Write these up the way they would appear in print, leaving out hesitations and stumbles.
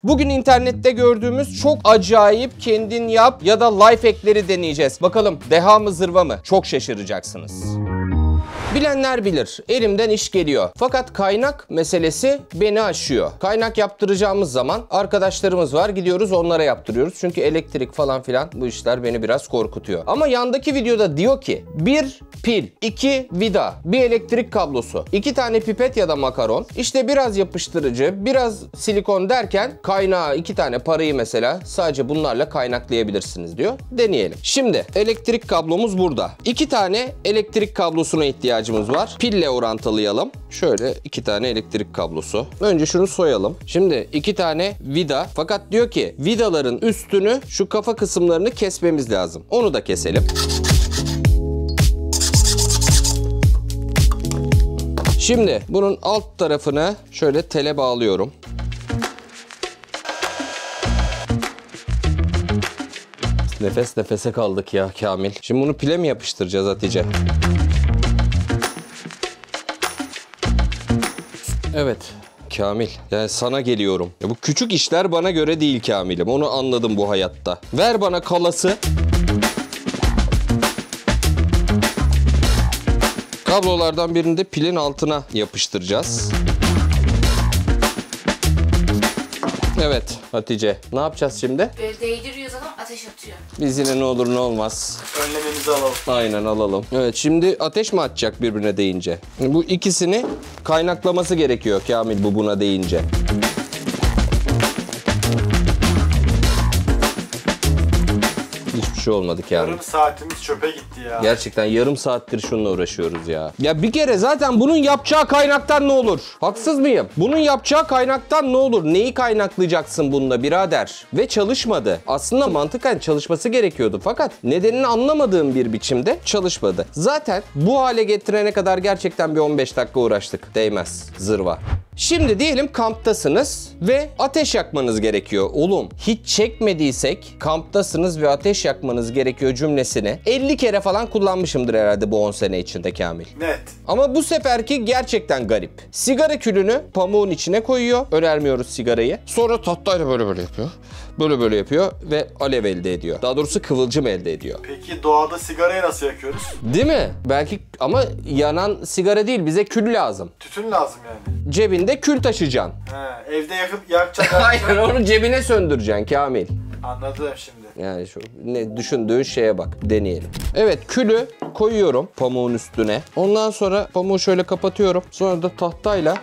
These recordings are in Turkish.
Bugün internette gördüğümüz çok acayip kendin yap ya da life hack'leri deneyeceğiz. Bakalım deha mı zırva mı? Çok şaşıracaksınız. Bilenler bilir. Elimden iş geliyor. Fakat kaynak meselesi beni aşıyor. Kaynak yaptıracağımız zaman arkadaşlarımız var. Gidiyoruz onlara yaptırıyoruz. Çünkü elektrik falan filan bu işler beni biraz korkutuyor. Ama yandaki videoda diyor ki 1 pil, 2 vida, 1 elektrik kablosu, 2 tane pipet ya da makaron, işte biraz yapıştırıcı, biraz silikon derken kaynağı 2 tane parayı mesela sadece bunlarla kaynaklayabilirsiniz diyor. Deneyelim. Şimdi elektrik kablomuz burada. 2 tane elektrik kablosuna ihtiyacımız var. Pille orantılayalım. Şöyle 2 tane elektrik kablosu. Önce şunu soyalım. Şimdi 2 tane vida. Fakat diyor ki vidaların üstünü, şu kafa kısımlarını kesmemiz lazım. Onu da keselim. Şimdi bunun alt tarafını şöyle tele bağlıyorum. Nefes nefese kaldık ya Kamil. Şimdi bunu pile mi yapıştıracağız Hatice? Evet Kamil, yani sana geliyorum. Ya bu küçük işler bana göre değil Kamil'im. Onu anladım bu hayatta. Ver bana kalası. Kablolardan birini de pilin altına yapıştıracağız. Evet Hatice, ne yapacağız şimdi? Böyle değdiriyor zaten ateş atıyor. Biz yine ne olur ne olmaz önlememizi alalım. Aynen alalım. Evet, şimdi ateş mi atacak birbirine değince? Bu ikisini kaynaklaması gerekiyor Kamil bu buna değince. Hiçbir şey olmadı Kamil. Yarım saatimiz çöpe gitti ya. Gerçekten yarım saattir şununla uğraşıyoruz ya. Ya bir kere zaten bunun yapacağı kaynaktan ne olur? Haksız mıyım? Bunun yapacağı kaynaktan ne olur? Neyi kaynaklayacaksın bununla birader? Ve çalışmadı. Aslında mantıken çalışması gerekiyordu. Fakat nedenini anlamadığım bir biçimde çalışmadı. Zaten bu hale getirene kadar gerçekten bir 15 dakika uğraştık. Değmez. Zırva. Şimdi diyelim kamptasınız ve ateş yakmanız gerekiyor. Oğlum hiç çekmediysek kamptasınız ve ateş yakmanız gerekiyor cümlesini 50 kere falan kullanmışımdır herhalde bu 10 sene içinde Kamil. Net. Ama bu seferki gerçekten garip. Sigara külünü pamuğun içine koyuyor. Önermiyoruz sigarayı. Sonra tahtayla böyle yapıyor. Böyle yapıyor ve alev elde ediyor. Daha doğrusu kıvılcım elde ediyor. Peki doğada sigarayı nasıl yakıyoruz? Değil mi? Belki ama yanan sigara değil, bize kül lazım. Tütün lazım yani. Cebinde kül taşıyacaksın. He, evde yakıp yakacaksın. Aynen, onu cebine söndüreceksin Kamil. Anladım şimdi. Yani şu ne düşündüğün şeye bak, deneyelim. Evet, külü koyuyorum pamuğun üstüne. Ondan sonra pamuğu şöyle kapatıyorum. Sonra da tahtayla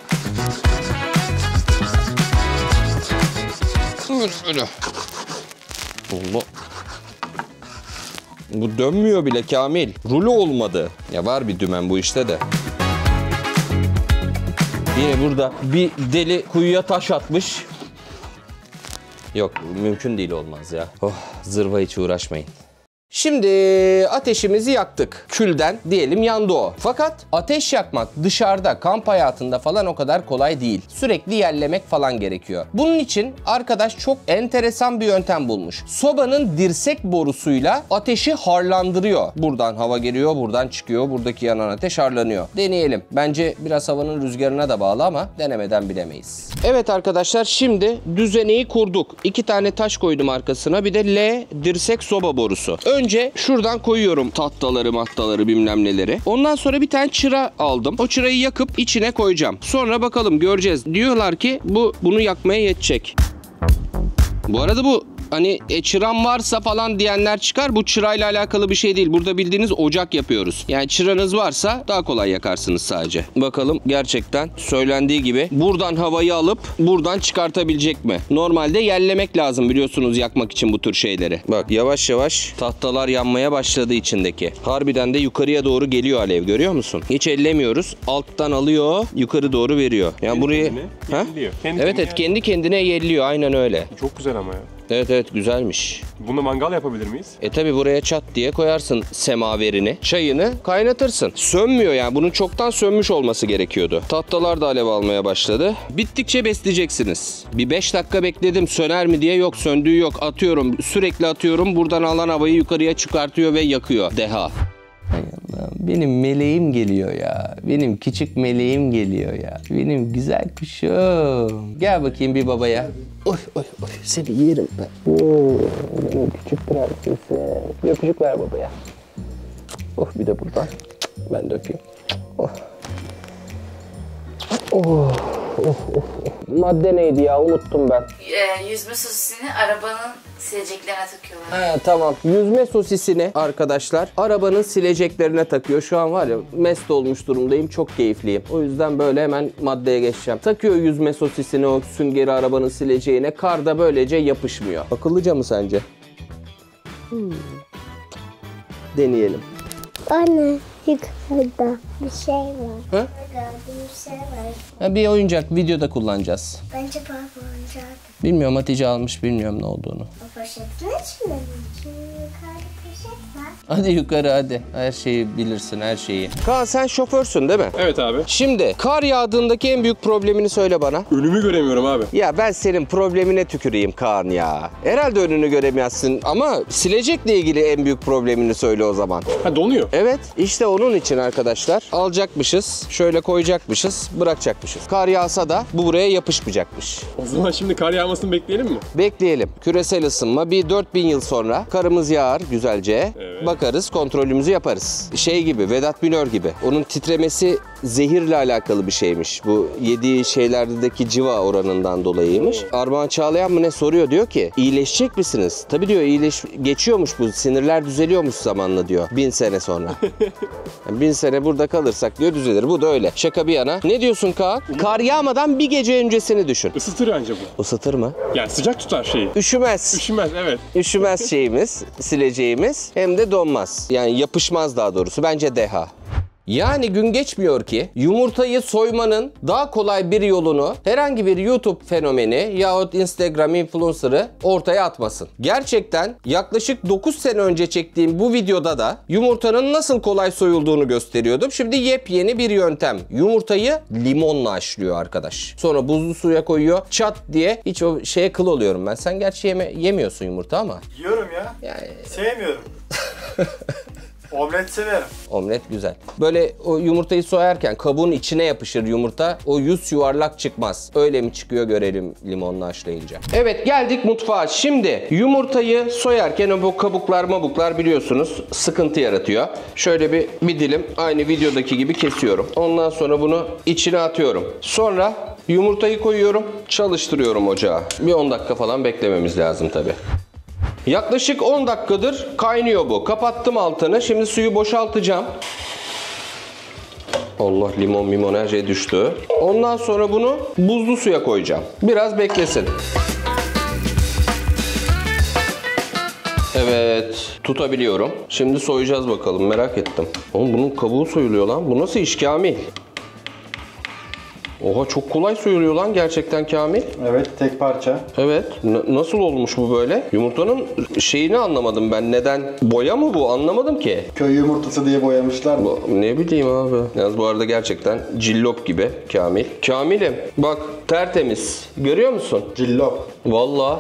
böyle. Allah. Bu dönmüyor bile Kamil. Rulo olmadı. Ya var bir dümen bu işte de. Yine burada bir deli kuyuya taş atmış. Yok, mümkün değil, olmaz ya. Oh, zırva hiç uğraşmayın. Şimdi ateşimizi yaktık. Külden diyelim yandı o. Fakat ateş yakmak dışarıda, kamp hayatında falan o kadar kolay değil. Sürekli yerlemek falan gerekiyor. Bunun için arkadaş çok enteresan bir yöntem bulmuş. Sobanın dirsek borusuyla ateşi harlandırıyor. Buradan hava geliyor, buradan çıkıyor. Buradaki yanan ateş harlanıyor. Deneyelim. Bence biraz havanın rüzgarına da bağlı ama denemeden bilemeyiz. Evet arkadaşlar, şimdi düzeneyi kurduk. 2 tane taş koydum arkasına. Bir de L dirsek soba borusu. Önce şuradan koyuyorum tahtaları bilmem neleri. Ondan sonra bir tane çıra aldım. O çırayı yakıp içine koyacağım. Sonra bakalım, göreceğiz. Diyorlar ki bunu yakmaya yetecek. Bu arada bu hani çıram varsa falan diyenler çıkar. Bu çırayla alakalı bir şey değil. Burada bildiğiniz ocak yapıyoruz. Yani çıranız varsa daha kolay yakarsınız sadece. Bakalım gerçekten söylendiği gibi buradan havayı alıp buradan çıkartabilecek mi? Normalde yerlemek lazım biliyorsunuz yakmak için bu tür şeyleri. Bak yavaş yavaş tahtalar yanmaya başladı içindeki. Harbiden de yukarıya doğru geliyor alev, görüyor musun? Hiç ellemiyoruz. Alttan alıyor, yukarı doğru veriyor. Yani burayı evet kendi kendine yerliyor, aynen öyle. Çok güzel ama ya. Evet güzelmiş. Bunu mangal yapabilir miyiz? Tabi buraya çat diye koyarsın semaverini. Çayını kaynatırsın. Sönmüyor yani. Bunun çoktan sönmüş olması gerekiyordu. Tahtalar da alev almaya başladı. Bittikçe besleyeceksiniz. Bir 5 dakika bekledim söner mi diye. Yok, söndüğü yok. Atıyorum. Sürekli atıyorum. Buradan alan havayı yukarıya çıkartıyor ve yakıyor. Deha. Benim meleğim geliyor ya. Benim küçük meleğim geliyor ya. Benim güzel kuşum. Gel bakayım bir babaya. Oy oy oy seni yerim ben. Oo, benim küçük prensesim. Bir öpücük ver babaya. Oh bir de buradan. Ben de öpeyim. Oh. Oh, oh, oh. Madde neydi ya? Unuttum ben. Yüzme sosisini arabanın sileceklerine takıyorlar. He tamam. Yüzme sosisini arkadaşlar arabanın sileceklerine takıyor. Şu an var ya mest olmuş durumdayım. Çok keyifliyim. O yüzden böyle hemen maddeye geçeceğim. Takıyor yüzme sosisini o süngeri arabanın sileceğine. Kar da böylece yapışmıyor. Akıllıca mı sence? Deneyelim. Anne, yukarıda bir şey var. Ha? Yukarıda bir şey var. Ha, bir oyuncak videoda kullanacağız. Bence baba oyuncak. Bilmiyorum Hatice almış bilmiyorum ne olduğunu. O poşetin içinde mi? Şimdi yukarıda poşet var. Hadi yukarı hadi. Her şeyi bilirsin her şeyi. Kaan sen şoförsün değil mi? Evet abi. Şimdi kar yağdığındaki en büyük problemini söyle bana. Önümü göremiyorum abi. Ya ben senin problemine tüküreyim Kaan ya. Herhalde önünü göremezsin ama silecekle ilgili en büyük problemini söyle o zaman. Ha donuyor. Evet işte onun için arkadaşlar alacakmışız, şöyle koyacakmışız, bırakacakmışız. Kar yağsa da bu buraya yapışmayacakmış. O zaman şimdi kar yağmasını bekleyelim mi? Bekleyelim. Küresel ısınma bir 4000 yıl sonra karımız yağar güzelce. Evet. Bakarız, kontrolümüzü yaparız. Şey gibi, Vedat Milor gibi. Onun titremesi zehirle alakalı bir şeymiş. Bu yediği şeylerdeki civa oranından dolayıymış. Armağan Çağlayan mı ne soruyor, diyor ki iyileşecek misiniz? Tabii diyor geçiyormuş bu, sinirler düzeliyormuş zamanla diyor. 1000 sene sonra. Yani 1000 sene burada kalırsak diyor düzelir. Bu da öyle. Şaka bir yana. Ne diyorsun Kaan? Kar yağmadan bir gece öncesini düşün. Isıtır anca bu. Isıtır mı? Yani sıcak tutar şeyi. Üşümez. Üşümez evet. Üşümez şeyimiz, sileceğimiz, hem de donmaz. Yani yapışmaz daha doğrusu. Bence deha. Yani gün geçmiyor ki yumurtayı soymanın daha kolay bir yolunu herhangi bir YouTube fenomeni yahut Instagram influencer'ı ortaya atmasın. Gerçekten yaklaşık 9 sene önce çektiğim bu videoda da yumurtanın nasıl kolay soyulduğunu gösteriyordum. Şimdi yepyeni bir yöntem. Yumurtayı limonla haşlıyor arkadaş. Sonra buzlu suya koyuyor. Çat diye hiç o şeye kıl oluyorum ben. Sen gerçi yemiyorsun yumurta ama. Yiyorum ya. Yani... Sevmiyorum. Omlet severim. Omlet güzel. Böyle o yumurtayı soyarken kabuğun içine yapışır yumurta. O yüz yuvarlak çıkmaz. Öyle mi çıkıyor görelim limonla haşlayınca. Evet geldik mutfağa. Şimdi yumurtayı soyarken o kabuklar biliyorsunuz sıkıntı yaratıyor. Şöyle bir dilim aynı videodaki gibi kesiyorum. Ondan sonra bunu içine atıyorum. Sonra yumurtayı koyuyorum. Çalıştırıyorum ocağa. Bir 10 dakika falan beklememiz lazım tabii. Yaklaşık 10 dakikadır kaynıyor bu. Kapattım altını. Şimdi suyu boşaltacağım. Allah limon her şey düştü. Ondan sonra bunu buzlu suya koyacağım. Biraz beklesin. Evet, tutabiliyorum. Şimdi soyacağız bakalım, merak ettim. Oğlum bunun kabuğu soyuluyor lan. Bu nasıl iş Kamil? Oha çok kolay soyuluyor lan gerçekten Kamil. Evet, tek parça. Evet. Nasıl olmuş bu böyle? Yumurtanın şeyini anlamadım ben. Neden? Boya mı bu? Anlamadım ki. Köy yumurtası diye boyamışlar mı? Ne bileyim abi. Yalnız bu arada gerçekten cillop gibi Kamil. Kamil'im bak tertemiz. Görüyor musun? Cillop. Vallahi.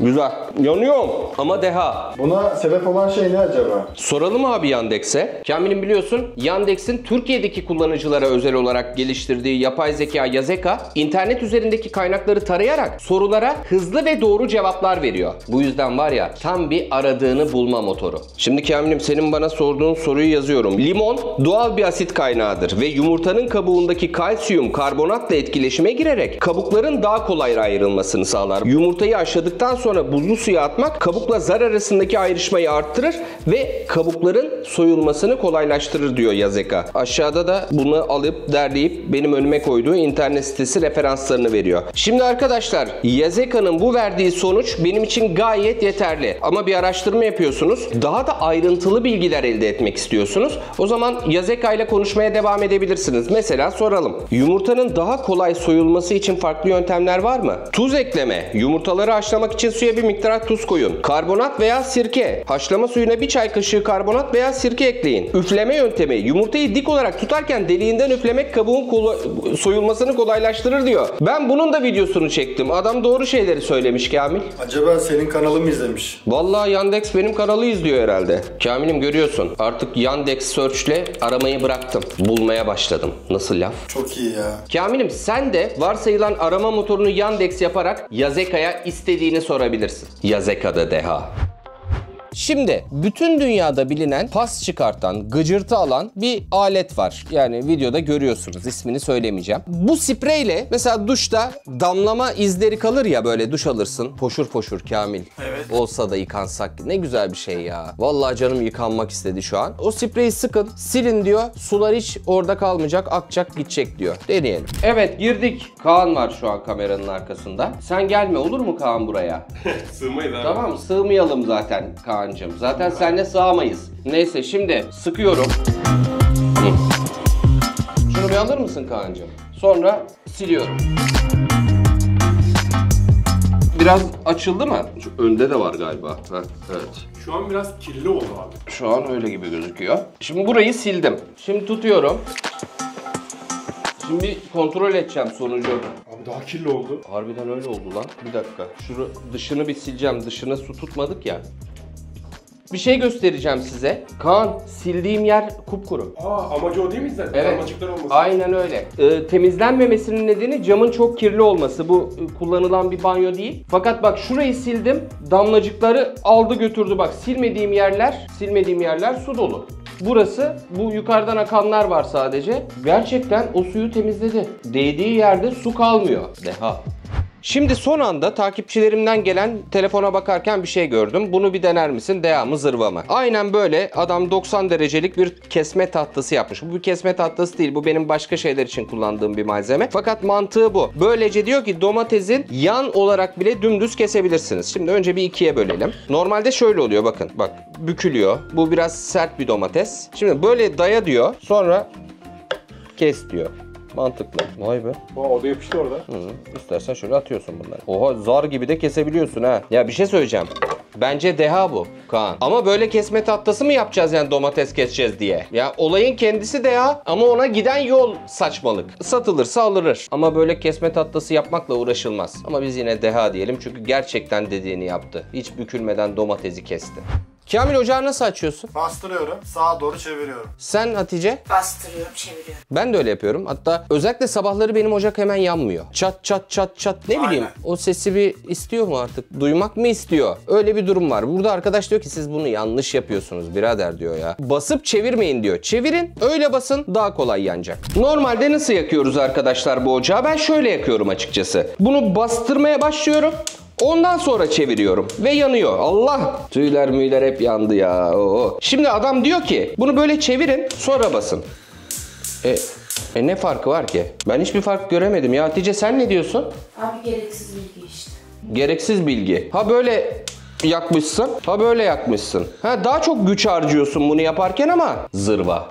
Güzel. Yanıyorum ama deha. Buna sebep olan şey ne acaba? Soralım abi Yandex'e. Kamil'im biliyorsun Yandex'in Türkiye'deki kullanıcılara özel olarak geliştirdiği yapay zeka Yazeka, internet üzerindeki kaynakları tarayarak sorulara hızlı ve doğru cevaplar veriyor. Bu yüzden var ya tam bir aradığını bulma motoru. Şimdi Kamil'im senin bana sorduğun soruyu yazıyorum. Limon doğal bir asit kaynağıdır ve yumurtanın kabuğundaki kalsiyum karbonatla etkileşime girerek kabukların daha kolay ayrılmasını sağlar. Yumurtayı haşladıktan sonra buzlu suya atmak kabukla zar arasındaki ayrışmayı arttırır ve kabukların soyulmasını kolaylaştırır diyor Yazeka. Aşağıda da bunu alıp derleyip benim önüme koyduğu internet sitesi referanslarını veriyor. Şimdi arkadaşlar Yazeka'nın bu verdiği sonuç benim için gayet yeterli. Ama bir araştırma yapıyorsunuz. Daha da ayrıntılı bilgiler elde etmek istiyorsunuz. O zaman Yazeka ile konuşmaya devam edebilirsiniz. Mesela soralım. Yumurtanın daha kolay soyulması için farklı yöntemler var mı? Tuz ekleme. Yumurtaları haşlamak için suya bir miktar tuz koyun. Karbonat veya sirke. Haşlama suyuna bir çay kaşığı karbonat veya sirke ekleyin. Üfleme yöntemi. Yumurtayı dik olarak tutarken deliğinden üflemek kabuğun soyulmasını kolaylaştırır diyor. Ben bunun da videosunu çektim. Adam doğru şeyleri söylemiş Kamil. Acaba senin kanalı mı izlemiş? Vallahi Yandex benim kanalı izliyor herhalde. Kamil'im görüyorsun. Artık Yandex Search'le aramayı bıraktım. Bulmaya başladım. Nasıl laf? Çok iyi ya. Kamil'im sen de varsayılan arama motorunu Yandex yaparak Yazeka'ya istediğini sorabilirsin. Yazeka'da deha. Şimdi bütün dünyada bilinen pas çıkartan, gıcırtı alan bir alet var. Yani videoda görüyorsunuz, ismini söylemeyeceğim. Bu spreyle mesela duşta damlama izleri kalır ya, böyle duş alırsın. Poşur poşur Kamil. Evet. Olsa da yıkansak ne güzel bir şey ya. Vallahi canım yıkanmak istedi şu an. O spreyi sıkın, silin diyor. Sular hiç orada kalmayacak, akacak gidecek diyor. Deneyelim. Evet, girdik. Kaan var şu an kameranın arkasında. Sen gelme olur mu Kaan buraya? Sığmayız abi. Tamam, sığmayalım zaten Kaan'cığım. Zaten seninle sığamayız. Neyse şimdi sıkıyorum. Şunu bir alır mısın Kaan'cığım? Sonra siliyorum. Biraz açıldı mı? Şu önde de var galiba. Heh, evet. Şu an biraz kirli oldu abi. Şu an öyle gibi gözüküyor. Şimdi burayı sildim. Şimdi tutuyorum. Şimdi bir kontrol edeceğim sonucu. Abi daha kirli oldu. Harbiden öyle oldu lan. Bir dakika. Şunu dışını bir sileceğim. Dışına su tutmadık ya. Bir şey göstereceğim size. Kaan, sildiğim yer kupkuru. Amacı o değil mi zaten? Evet. Damlacıklar olması. Aynen öyle. Temizlenmemesinin nedeni camın çok kirli olması. Bu kullanılan bir banyo değil. Fakat bak şurayı sildim. Damlacıkları aldı götürdü. Bak silmediğim yerler su dolu. Burası, bu yukarıdan akanlar var sadece. Gerçekten o suyu temizledi. Değdiği yerde su kalmıyor. Deha. Şimdi son anda takipçilerimden gelen telefona bakarken bir şey gördüm. Bunu bir dener misin? Deha mı zırva mı? Aynen böyle adam 90 derecelik bir kesme tahtası yapmış. Bu bir kesme tahtası değil. Bu benim başka şeyler için kullandığım bir malzeme. Fakat mantığı bu. Böylece diyor ki domatesin yan olarak bile dümdüz kesebilirsiniz. Şimdi önce bir ikiye bölelim. Normalde şöyle oluyor bakın. Bak bükülüyor. Bu biraz sert bir domates. Şimdi böyle daya diyor. Sonra kes diyor. Mantıklı. Vay be. O da yapıştı orada. İstersen şöyle atıyorsun bunları. Oha, zar gibi de kesebiliyorsun ha. Ya bir şey söyleyeceğim. Bence deha bu Kaan. Ama böyle kesme tahtası mı yapacağız yani domates keseceğiz diye? Ya olayın kendisi deha ama ona giden yol saçmalık. Satılırsa alınır. Ama böyle kesme tahtası yapmakla uğraşılmaz. Ama biz yine deha diyelim çünkü gerçekten dediğini yaptı. Hiç bükülmeden domatesi kesti. Kamil, ocağı nasıl açıyorsun? Bastırıyorum, sağa doğru çeviriyorum. Sen Hatice? Bastırıyorum, çeviriyorum. Ben de öyle yapıyorum. Hatta özellikle sabahları benim ocak hemen yanmıyor. Çat çat çat çat ne bileyim. O sesi bir istiyor mu artık? Duymak mı istiyor? Öyle bir durum var. Burada arkadaş diyor ki siz bunu yanlış yapıyorsunuz birader diyor ya. Basıp çevirmeyin diyor. Çevirin, öyle basın, daha kolay yanacak. Normalde nasıl yakıyoruz arkadaşlar bu ocağı? Ben şöyle yakıyorum açıkçası. Bunu bastırmaya başlıyorum. Ondan sonra çeviriyorum ve yanıyor. Allah! Tüyler müyler hep yandı ya. Oo. Şimdi adam diyor ki bunu böyle çevirin sonra basın. Ne farkı var ki? Ben hiçbir fark göremedim ya. Hatice sen ne diyorsun? Abi gereksiz bilgi işte. Gereksiz bilgi. Ha böyle yakmışsın, ha böyle yakmışsın. Ha daha çok güç harcıyorsun bunu yaparken ama zırva.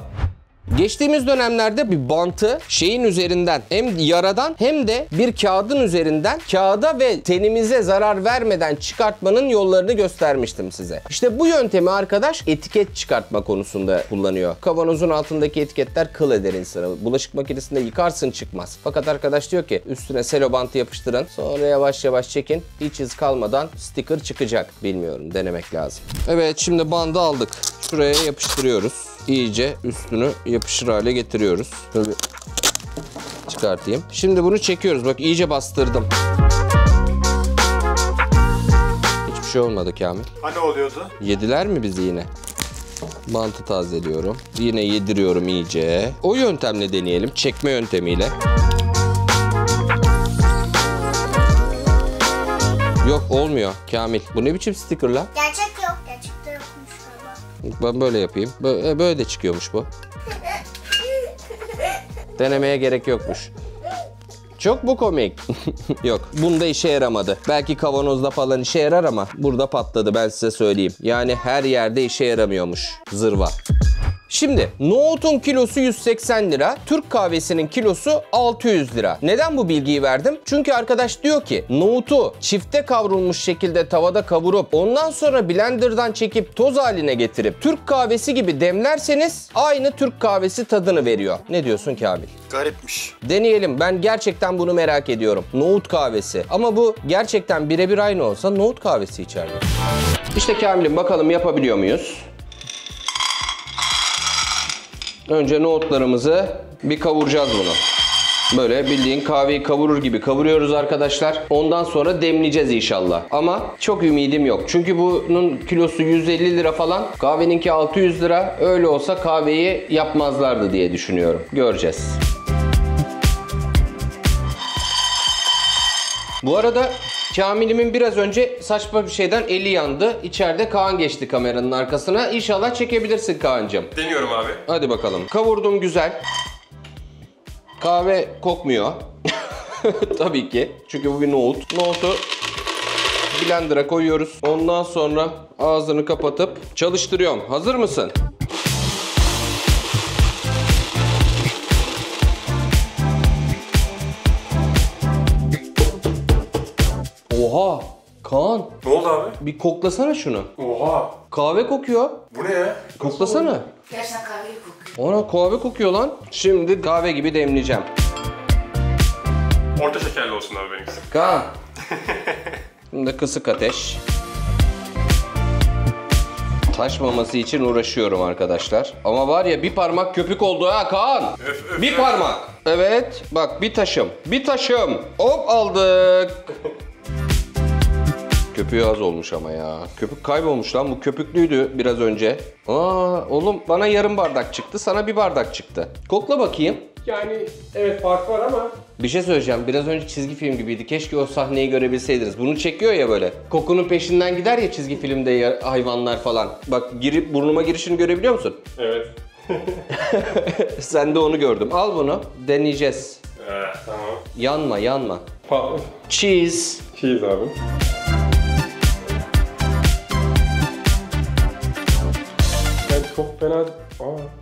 Geçtiğimiz dönemlerde bir bantı şeyin üzerinden hem yaradan hem de bir kağıdın üzerinden kağıda ve tenimize zarar vermeden çıkartmanın yollarını göstermiştim size. İşte bu yöntemi arkadaş etiket çıkartma konusunda kullanıyor. Kavanozun altındaki etiketler kıl eder insanı. Bulaşık makinesinde yıkarsın çıkmaz. Fakat arkadaş diyor ki üstüne selo bantı yapıştırın. Sonra yavaş yavaş çekin. Hiç iz kalmadan sticker çıkacak. Bilmiyorum, denemek lazım. Evet, şimdi bandı aldık. Şuraya yapıştırıyoruz. İyice üstünü yapışır hale getiriyoruz. Şöyle çıkartayım. Şimdi bunu çekiyoruz. Bak iyice bastırdım. Hiçbir şey olmadı Kamil. Hani oluyordu? Yediler mi bizi yine? Bantı tazeliyorum. Yine yediriyorum iyice. O yöntemle deneyelim. Çekme yöntemiyle. Yok, olmuyor Kamil. Bu ne biçim sticker lan? Gerçek yok. Gerçekte yokmuş galiba. Ben böyle yapayım. Böyle de çıkıyormuş bu. Denemeye gerek yokmuş. Çok mu komik? Yok, bunda işe yaramadı. Belki kavanozda falan işe yarar ama burada patladı, ben size söyleyeyim. Yani her yerde işe yaramıyormuş zırva. Şimdi nohutun kilosu 180 lira, Türk kahvesinin kilosu 600 lira. Neden bu bilgiyi verdim? Çünkü arkadaş diyor ki nohutu çifte kavrulmuş şekilde tavada kavurup ondan sonra blenderdan çekip toz haline getirip Türk kahvesi gibi demlerseniz aynı Türk kahvesi tadını veriyor. Ne diyorsun Kamil? Garipmiş. Deneyelim. Ben gerçekten bunu merak ediyorum. Nohut kahvesi. Ama bu gerçekten birebir aynı olsa nohut kahvesi içerdi. İşte Kamil'im, bakalım yapabiliyor muyuz? Önce nohutlarımızı bir kavuracağız bunu. Böyle bildiğin kahveyi kavurur gibi kavuruyoruz arkadaşlar. Ondan sonra demleyeceğiz inşallah. Ama çok ümidim yok. Çünkü bunun kilosu 150 lira falan. Kahveninki 600 lira. Öyle olsa kahveyi yapmazlardı diye düşünüyorum. Göreceğiz. Bu arada Kamil'imin biraz önce saçma bir şeyden eli yandı. İçeride Kaan geçti kameranın arkasına. İnşallah çekebilirsin Kaan'cığım. Deniyorum abi. Hadi bakalım. Kavurdum güzel. Kahve kokmuyor. Tabii ki. Çünkü bu bir nohut. Nohutu blender'a koyuyoruz. Ondan sonra ağzını kapatıp çalıştırıyorum. Hazır mısın? Oha! Kaan, Ne oldu abi? bir koklasana şunu. Oha. Kahve kokuyor. Bu ne ya? Koklasana. Gerçekten kahve kokuyor. Ona kahve kokuyor lan. Şimdi kahve gibi demleyeceğim. Orta şekerli olsun abi benimkisi. Kaan. Şimdi kısık ateş. Taşmaması için uğraşıyorum arkadaşlar. Ama var ya bir parmak köpük oldu ha Kaan. Bir parmak. Evet bak bir taşım. Bir taşım. Hop aldık. Köpüğü az olmuş ama ya. Köpük kaybolmuş lan. Bu köpüklüydü biraz önce. Aa oğlum bana yarım bardak çıktı. Sana bir bardak çıktı. Kokla bakayım. Yani evet fark var ama. Bir şey söyleyeceğim. Biraz önce çizgi film gibiydi. Keşke o sahneyi görebilseydiniz. Bunu çekiyor ya böyle. Kokunun peşinden gider ya çizgi filmde hayvanlar falan. Bak girip burnuma girişini görebiliyor musun? Evet. Sen de onu gördüm. Al bunu. Deneyeceğiz. Tamam. Yanma yanma. Pardon. Cheese. Cheese abi. Ben çok fena...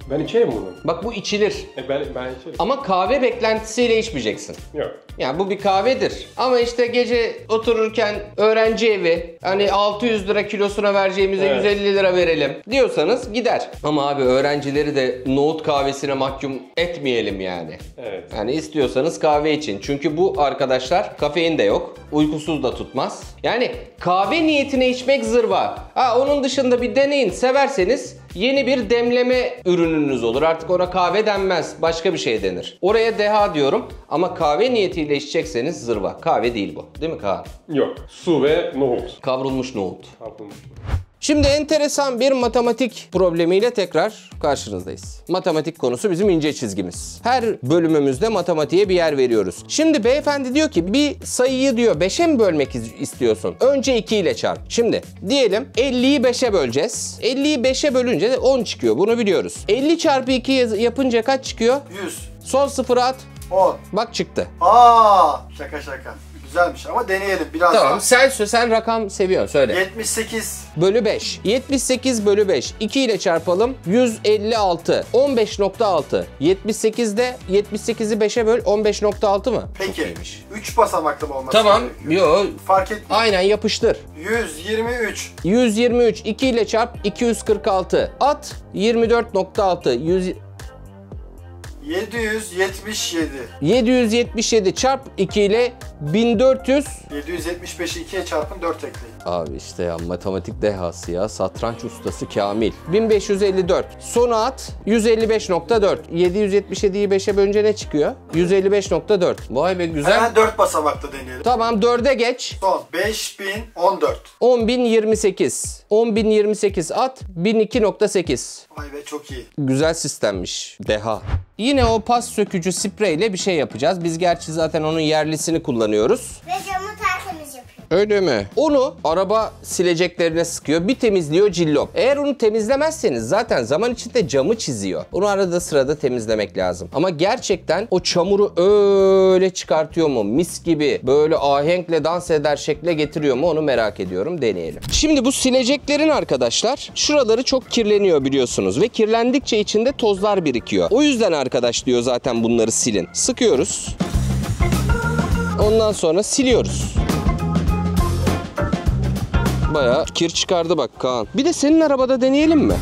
ben içeyim bunu. Bak bu içilir. Ben içerim. Ama kahve beklentisiyle içmeyeceksin. Yok. Yani bu bir kahvedir. Ama işte gece otururken öğrenci evi hani 600 lira kilosuna vereceğimize Evet. 150 lira verelim diyorsanız gider. Ama abi öğrencileri de nohut kahvesine mahkum etmeyelim yani. Evet. Yani istiyorsanız kahve için. Çünkü bu arkadaşlar kafein de yok. Uykusuz da tutmaz. Yani kahve niyetine içmek zırva. Ha onun dışında bir deneyin. Severseniz yeni bir demleme ürününüz olur. Artık ona kahve denmez. Başka bir şey denir. Oraya deha diyorum. Ama kahve niyetiyle içecekseniz zırva. Kahve değil bu. Değil mi Kaan? Yok. Su ve nohut. Kavrulmuş nohut. Kavrulmuş. Şimdi enteresan bir matematik problemiyle tekrar karşınızdayız. Matematik konusu bizim ince çizgimiz. Her bölümümüzde matematiğe bir yer veriyoruz. Şimdi beyefendi diyor ki bir sayıyı diyor 5'e mi bölmek istiyorsun? Önce 2 ile çarp. Şimdi diyelim 50'yi 5'e böleceğiz. 50'yi 5'e bölünce de 10 çıkıyor. Bunu biliyoruz. 50 çarpı 2 yapınca kaç çıkıyor? 100. Son sıfırı at. 10. Bak çıktı. Şaka şaka. Güzelmiş ama deneyelim biraz Tamam daha. sen rakam seviyorsun söyle. 78. Bölü 5. 78 bölü 5. 2 ile çarpalım. 156. 15.6. 78'de 78'i 5'e böl. 15.6 mı? Peki. 3 basamaklı mı olması Tamam. gerekiyor? Yo. Fark etmiyor. Aynen yapıştır. 123. 123. 2 ile çarp. 246. At. 24.6. 777. 777 çarp 2 ile 1400. 775'i 2'ye çarpın 4 ekleyin. Abi işte ya matematik dehası ya. Satranç ustası Kamil. 1554. Sona at. 155.4. 777'yi 5'e bölünce ne çıkıyor? 155.4. Vay be güzel. Hemen 4 basamaklı deneyelim. Tamam 4'e geç. Son 5014. 10.028. 10.028 at. 1002.8. Vay be çok iyi. Güzel sistemmiş. Deha. Yine o pas sökücü spreyle bir şey yapacağız. Biz gerçi zaten onun yerlisini kullanıyoruz. Ve camı tertemiz yapıyor. Öyle mi? Onu araba sileceklerine sıkıyor. Bir temizliyor cillop. Eğer onu temizlemezseniz zaten zaman içinde camı çiziyor. Onu arada sırada temizlemek lazım. Ama gerçekten o çamuru öyle çıkartıyor mu? Mis gibi böyle ahenkle dans eder şekle getiriyor mu? Onu merak ediyorum. Deneyelim. Şimdi bu sileceklerin arkadaşlar şuraları çok kirleniyor biliyorsunuz. Ve kirlendikçe içinde tozlar birikiyor. O yüzden arkadaş diyor zaten bunları silin. Sıkıyoruz. Ondan sonra siliyoruz. Bayağı kir çıkardı bak Kaan. Bir de senin arabada deneyelim mi?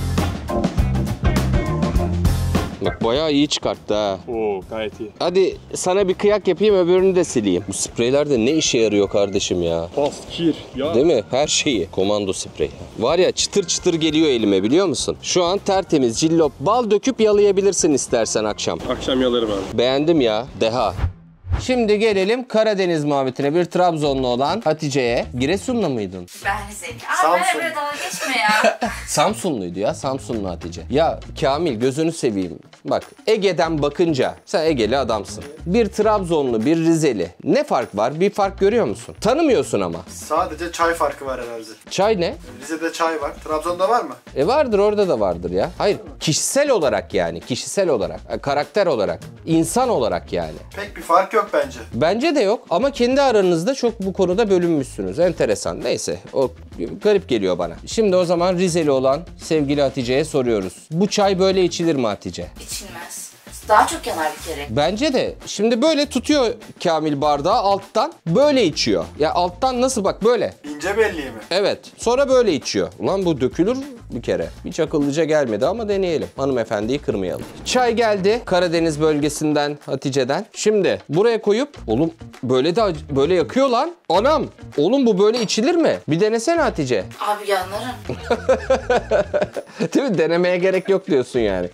Bak bayağı iyi çıkarttı ha. Oo, gayet iyi. Hadi sana bir kıyak yapayım, öbürünü de sileyim. Bu spreyler de ne işe yarıyor kardeşim ya. Pas, kir, ya. Değil mi? Her şeyi. Komando sprey. Var ya çıtır çıtır geliyor elime biliyor musun? Şu an tertemiz cillop. Bal döküp yalayabilirsin istersen akşam. Akşam yalarım abi. Beğendim ya. Deha. Şimdi gelelim Karadeniz muhabbetine. Bir Trabzonlu olan Hatice'ye. Giresunlu muydun? Ben Rize'li. Abi Samsun. bana böyle dalga geçme ya. Samsunluydu ya. Samsunlu Hatice. Ya Kamil gözünü seveyim. Bak Ege'den bakınca sen Egeli adamsın. Bir Trabzonlu, bir Rizeli. Ne fark var? Bir fark görüyor musun? Tanımıyorsun ama. Sadece çay farkı var herhalde. Çay ne? Rize'de çay var. Trabzon'da var mı? Vardır, orada da vardır ya. Hayır, kişisel olarak yani. Kişisel olarak. Karakter olarak. İnsan olarak yani. Pek bir fark yok bence. Bence de yok ama kendi aranızda çok bu konuda bölünmüşsünüz. Enteresan. Neyse, o garip geliyor bana. Şimdi o zaman Rizeli olan sevgili Hatice'ye soruyoruz. Bu çay böyle içilir mi Hatice? İçilmez. Daha çok yanar bir kere. Bence de. Şimdi böyle tutuyor Kamil bardağı alttan. Böyle içiyor. Ya alttan nasıl bak böyle. İnce belli mi? Evet. Sonra böyle içiyor. Ulan bu dökülür bir kere. Hiç akıllıca gelmedi ama deneyelim. Hanımefendiyi kırmayalım. Çay geldi Karadeniz bölgesinden Hatice'den. Şimdi buraya koyup oğlum böyle de böyle yakıyor lan. Anam. Oğlum bu böyle içilir mi? Bir denesene Hatice. Abi yanlarım. Değil mi? Denemeye gerek yok diyorsun yani.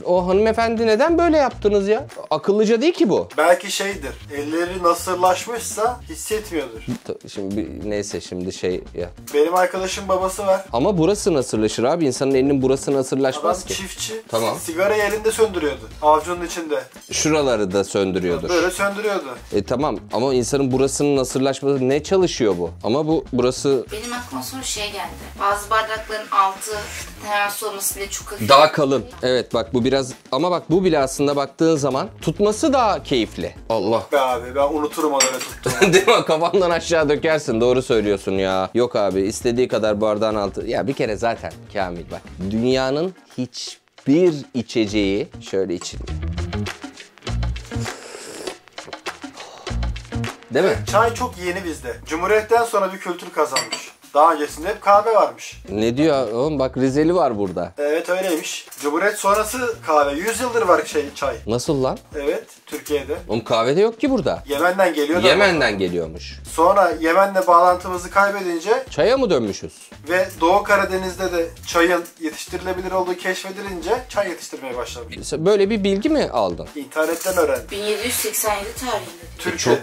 O hanımefendi neden böyle yaptınız ya? Akıllıca değil ki bu. Belki şeydir. Elleri nasırlaşmışsa hissetmiyordur. Şimdi neyse şimdi şey ya. Benim arkadaşım babası var. Ama burası nasırlaşır abi. İnsanın elinin burası nasırlaşmaz Adam ki. çiftçi. Tamam. Sigara elinde söndürüyordu. Avucunun içinde. Şuraları da söndürüyordur. Böyle söndürüyordu. Tamam ama insanın burasının nasırlaşması ne çalışıyor bu? Ama burası Benim aklıma sonra şey geldi. Bazı bardakların altı hemen soğuması bile çok hafif. daha kalın. Evet bak bu biraz ama bak bu bile aslında baktığın zaman tutması daha keyifli. Allah. Be abi ben unuturum onu öyle tuttuğumu. Değil mi? Kafandan aşağı dökersin. Doğru söylüyorsun ya. Yok abi istediği kadar bardağın altı. Ya bir kere zaten Kamil bak. Dünyanın hiçbir içeceği şöyle içiliyor. Değil mi? Çay çok yeni bizde. Cumhuriyetten sonra bir kültür kazanmış. Daha öncesinde hep kahve varmış. Ne diyor oğlum bak Rizeli var burada. Evet öyleymiş. Cumhuriyet sonrası kahve. 100 yıldır var çay. Nasıl lan? Evet Türkiye'de. Oğlum kahve de yok ki burada. Yemen'den geliyor da. Yemen'den geliyormuş. Sonra Yemen'le bağlantımızı kaybedince Çaya mı dönmüşüz? ve Doğu Karadeniz'de de çayın yetiştirilebilir olduğu keşfedilince çay yetiştirmeye başlamış. Böyle bir bilgi mi aldın? İnternetten öğrendim. 1787 tarihinde. Türkiye'de.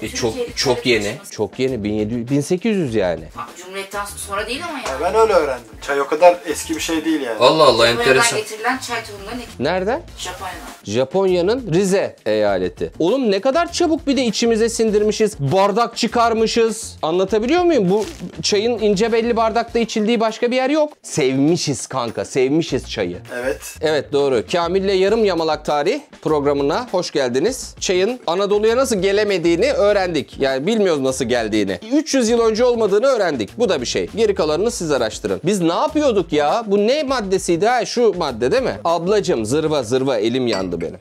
Evet, Çok Türkiye'de çok çay yeni. taşıması. Çok yeni. 1700 yani. Cumhuriyetten sonra değil ama ya. Ben öyle öğrendim. Çay o kadar eski bir şey değil yani. Allah Allah Japonya'dan getirilen çay tohumlarının ekimi. Nereden? Japonya'dan. Japonya'nın Rize eyaleti. Oğlum ne kadar çabuk bir de içimize sindirmişiz. Bardak çıkarmışız. Anlatabiliyor muyum? Bu çayın ince belli bardakta içildiği başka bir yer yok. Sevmişiz kanka. Sevmişiz çayı. Evet. Evet doğru. Kamil'le Yarım Yamalak Tarih programına hoş geldiniz. Çayın Anadolu'ya nasıl gelemediğini öğrendik. Yani bilmiyoruz nasıl geldiğini. 300 yıl önce olmadığını öğrendik. Bu da bir şey. Geri kalanını siz araştırın. Biz ne yapıyorduk ya? Bu ne maddesiydi? Ha, şu madde değil mi? Ablacım zırva elim yandı benim.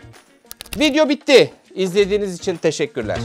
Video bitti. İzlediğiniz için teşekkürler.